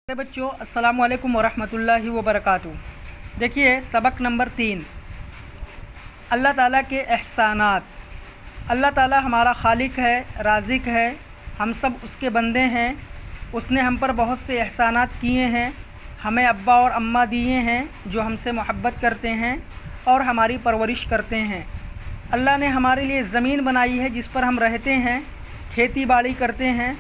मेरे बच्चों अस्सलाम वालेकुम वरहमतुल्लाहि वबरकातुहू। देखिए सबक नंबर 3, अल्लाह ताला के एहसानात। अल्लाह ताला हमारा खालिक है, राज़िक है, हम सब उसके बंदे हैं। उसने हम पर बहुत से एहसानात किए हैं। हमें अब्बा और अम्मा दिए हैं जो हमसे मोहब्बत करते हैं और हमारी परवरिश करते हैं। अल्लाह ने हमारे लिए ज़मीन बनाई है जिस पर हम रहते हैं, खेती बाड़ी करते हैं।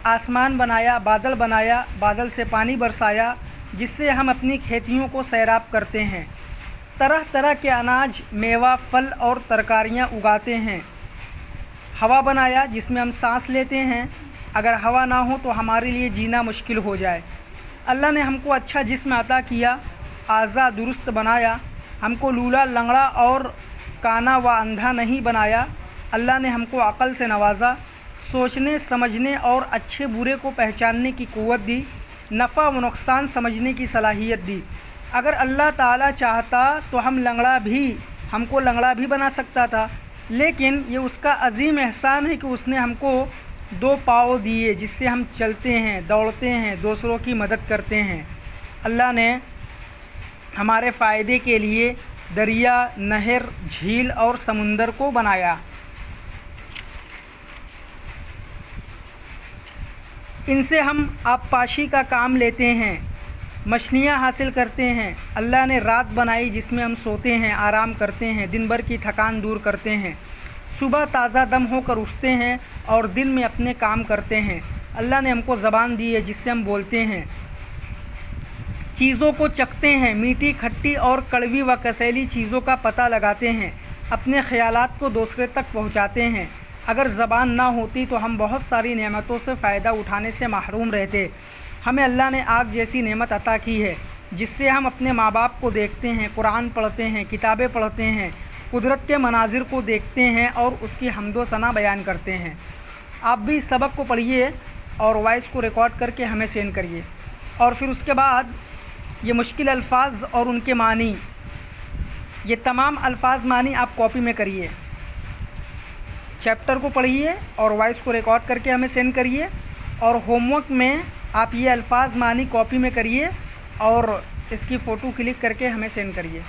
आसमान बनाया, बादल से पानी बरसाया जिससे हम अपनी खेतियों को सैराब करते हैं। तरह तरह के अनाज, मेवा, फल और तरकारियाँ उगाते हैं। हवा बनाया जिसमें हम सांस लेते हैं। अगर हवा ना हो तो हमारे लिए जीना मुश्किल हो जाए। अल्लाह ने हमको अच्छा जिस्म अता किया, आज़ा दुरुस्त बनाया। हमको लूला, लंगड़ा और काना व अंधा नहीं बनाया। अल्लाह ने हमको अक़ल से नवाजा, सोचने समझने और अच्छे बुरे को पहचानने की क़ुव्वत दी, नफ़ा व नुकसान समझने की सलाहियत दी। अगर अल्लाह ताला चाहता तो हमको लंगड़ा भी बना सकता था, लेकिन ये उसका अज़ीम एहसान है कि उसने हमको 2 पाँव दिए जिससे हम चलते हैं, दौड़ते हैं, दूसरों की मदद करते हैं। अल्लाह ने हमारे फ़ायदे के लिए दरिया, नहर, झील और समुंदर को बनाया। इनसे हम आबपाशी का काम लेते हैं, मछलियाँ हासिल करते हैं। अल्लाह ने रात बनाई जिसमें हम सोते हैं, आराम करते हैं, दिन भर की थकान दूर करते हैं। सुबह ताज़ा दम होकर उठते हैं और दिन में अपने काम करते हैं। अल्लाह ने हमको ज़बान दी है जिससे हम बोलते हैं, चीज़ों को चखते हैं, मीठी, खट्टी और कड़वी व कसैली चीज़ों का पता लगाते हैं, अपने ख़यालात को दूसरे तक पहुँचाते हैं। अगर ज़बान ना होती तो हम बहुत सारी नेमतों से फ़ायदा उठाने से महरूम रहते। हमें अल्लाह ने आग जैसी नेमत अता की है जिससे हम अपने माँ बाप को देखते हैं, कुरान पढ़ते हैं, किताबें पढ़ते हैं, कुदरत के मनाजिर को देखते हैं और उसकी हम्दो सना बयान करते हैं। आप भी सबक को पढ़िए और वॉइस को रिकॉर्ड करके हमें सेंड करिए। और फिर उसके बाद ये मुश्किल अल्फाज और उनके मानी, ये तमाम अल्फाज मानी आप कॉपी में करिए। चैप्टर को पढ़िए और वॉइस को रिकॉर्ड करके हमें सेंड करिए। और होमवर्क में आप ये अल्फाज मानी कॉपी में करिए और इसकी फ़ोटो क्लिक करके हमें सेंड करिए।